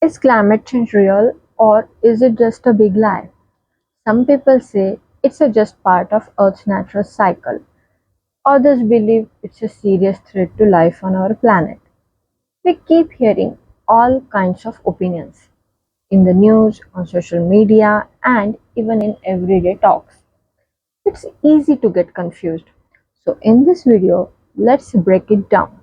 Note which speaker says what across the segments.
Speaker 1: Is climate change real or is it just a big lie? Some people say it's a just part of Earth's natural cycle. Others believe it's a serious threat to life on our planet. We keep hearing all kinds of opinions in the news, on social media, and even in everyday talks. It's easy to get confused. So, in this video, let's break it down.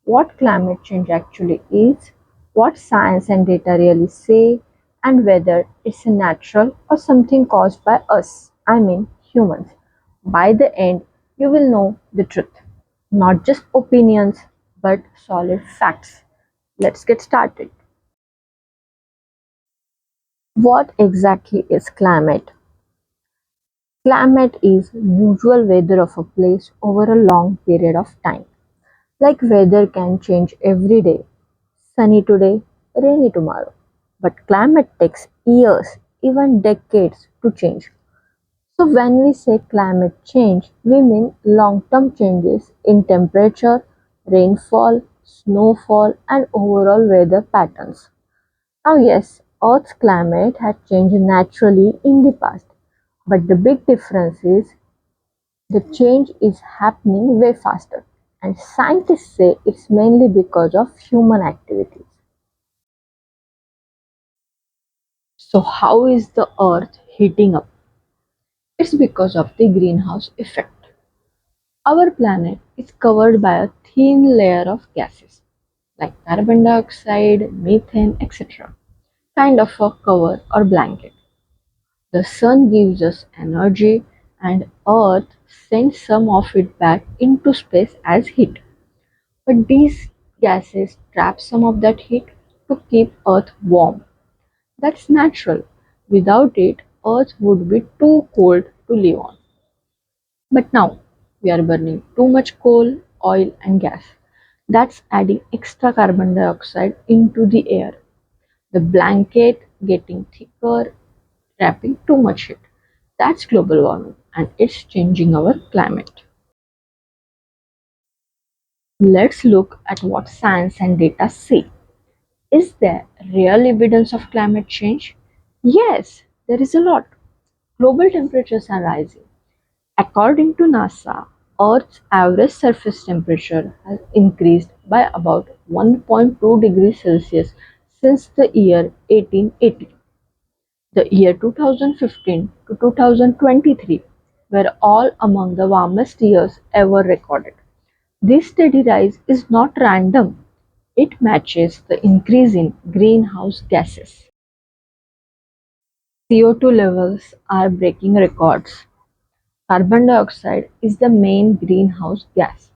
Speaker 1: What climate change actually is, what science and data really say, and whether it's a natural or something caused by us, I mean humans. By the end, you will know the truth. Not just opinions, but solid facts. Let's get started. What exactly is climate? Climate is usual weather of a place over a long period of time. Like weather can change every day, sunny today, rainy tomorrow. But climate takes years, even decades to change. So when we say climate change, we mean long-term changes in temperature, rainfall, snowfall, and overall weather patterns. Now yes, Earth's climate has changed naturally in the past, but the big difference is the change is happening way faster, and scientists say it's mainly because of human activities. So, how is the Earth heating up? It's because of the greenhouse effect. Our planet is covered by a thin layer of gases like carbon dioxide, methane, etc., kind of a cover or blanket. The sun gives us energy, and Earth sends some of it back into space as heat. But these gases trap some of that heat to keep Earth warm. That's natural. Without it, Earth would be too cold to live on. But now, we are burning too much coal, oil, and gas. That's adding extra carbon dioxide into the air. The blanket getting thicker, trapping too much heat. That's global warming, and it's changing our climate. Let's look at what science and data say. Is there real evidence of climate change? Yes, there is a lot. Global temperatures are rising. According to NASA, Earth's average surface temperature has increased by about 1.2 degrees Celsius since the year 1880. The year 2015 to 2023 were all among the warmest years ever recorded. This steady rise is not random. It matches the increase in greenhouse gases. CO2 levels are breaking records. Carbon dioxide is the main greenhouse gas.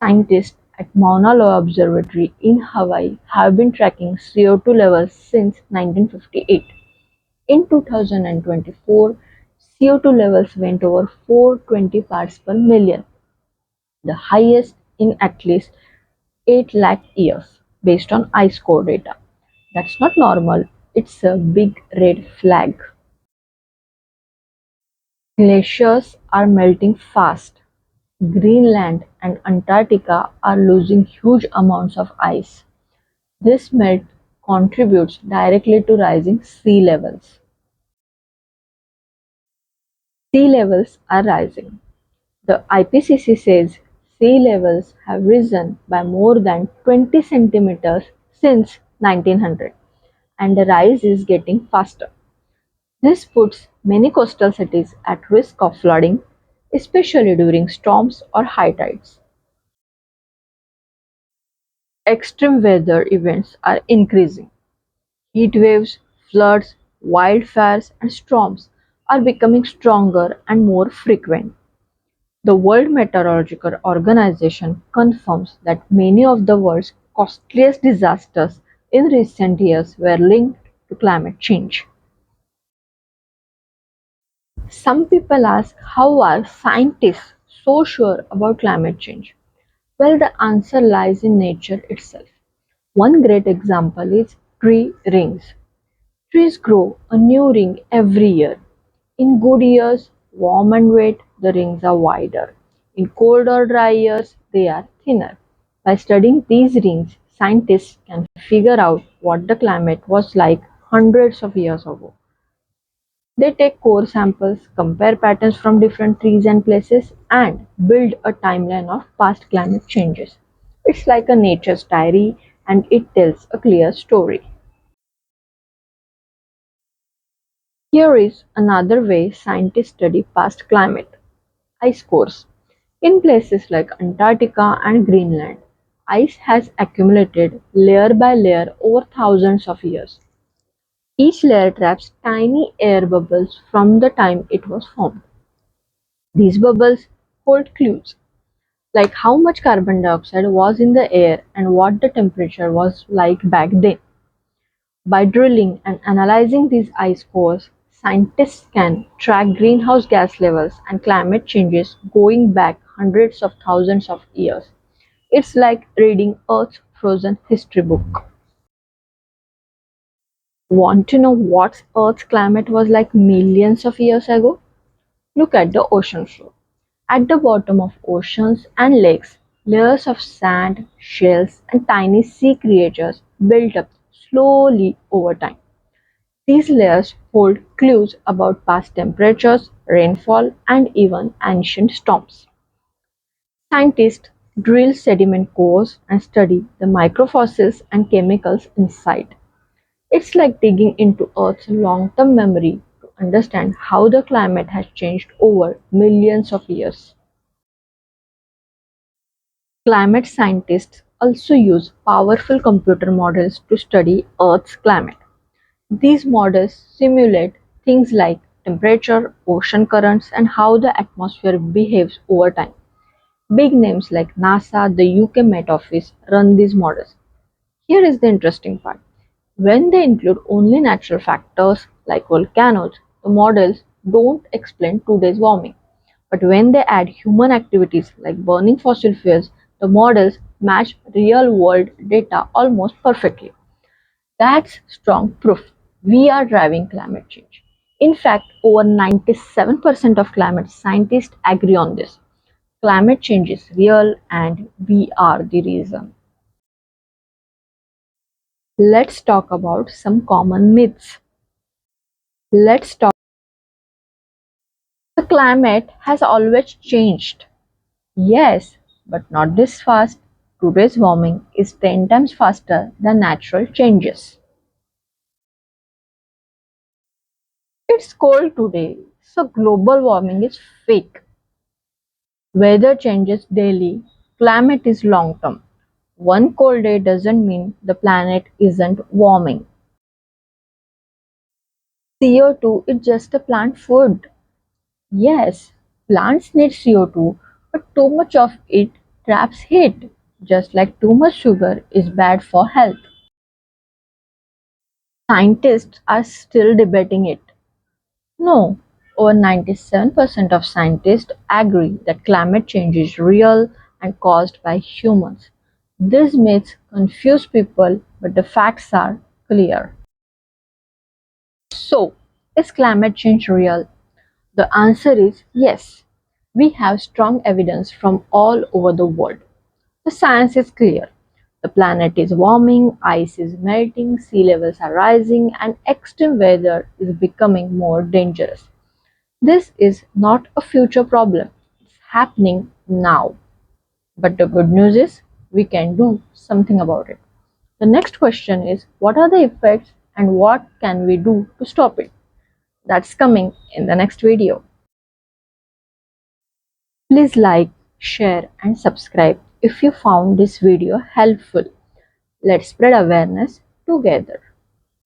Speaker 1: Scientists at Mauna Loa Observatory in Hawaii have been tracking CO2 levels since 1958. In 2024, CO2 levels went over 420 parts per million, the highest in at least 8 lakh years, based on ice core data. That's not normal, it's a big red flag. Glaciers are melting fast. Greenland and Antarctica are losing huge amounts of ice. This melt contributes directly to rising sea levels. Sea levels are rising. The IPCC says sea levels have risen by more than 20 centimeters since 1900, and the rise is getting faster. This puts many coastal cities at risk of flooding, especially during storms or high tides. Extreme weather events are increasing. Heat waves, floods, wildfires, and storms are becoming stronger and more frequent. The World Meteorological Organization confirms that many of the world's costliest disasters in recent years were linked to climate change. Some people ask, how are scientists so sure about climate change? Well, the answer lies in nature itself. One great example is tree rings. Trees grow a new ring every year. In good years, warm and wet, the rings are wider. In cold or dry years, they are thinner. By studying these rings, scientists can figure out what the climate was like hundreds of years ago. They take core samples, compare patterns from different trees and places, and build a timeline of past climate changes. It's like a nature's diary and it tells a clear story. Here is another way scientists study past climate: ice cores. In places like Antarctica and Greenland, ice has accumulated layer by layer over thousands of years. Each layer traps tiny air bubbles from the time it was formed. These bubbles hold clues, like how much carbon dioxide was in the air and what the temperature was like back then. By drilling and analyzing these ice cores, scientists can track greenhouse gas levels and climate changes going back hundreds of thousands of years. It's like reading Earth's frozen history book. Want to know what Earth's climate was like millions of years ago? Look at the ocean floor. At the bottom of oceans and lakes, layers of sand, shells, and tiny sea creatures built up slowly over time. These layers hold clues about past temperatures, rainfall, and even ancient storms. Scientists drill sediment cores and study the microfossils and chemicals inside. It's like digging into Earth's long-term memory to understand how the climate has changed over millions of years. Climate scientists also use powerful computer models to study Earth's climate. These models simulate things like temperature, ocean currents, and how the atmosphere behaves over time. Big names like NASA, the UK Met Office run these models. Here is the interesting part. When they include only natural factors like volcanoes, the models don't explain today's warming. But when they add human activities like burning fossil fuels, the models match real world data almost perfectly. That's strong proof we are driving climate change. In fact, over 97% of climate scientists agree on this. Climate change is real and we are the reason. Let's talk about some common myths. Let's talk. The climate has always changed. Yes, but not this fast. Today's warming is 10 times faster than natural changes. It's cold today, so global warming is fake. Weather changes daily. Climate is long term. One cold day doesn't mean the planet isn't warming. CO2 is just a plant food. Yes, plants need CO2, but too much of it traps heat, just like too much sugar is bad for health. Scientists are still debating it. No, over 97% of scientists agree that climate change is real and caused by humans. These myths confuse people, but the facts are clear. So, is climate change real? The answer is yes. We have strong evidence from all over the world. The science is clear. The planet is warming, ice is melting, sea levels are rising, and extreme weather is becoming more dangerous. This is not a future problem. It's happening now. But the good news is we can do something about it. The next question is, what are the effects and what can we do to stop it? That's coming in the next video. Please like, share and subscribe if you found this video helpful. Let's spread awareness together.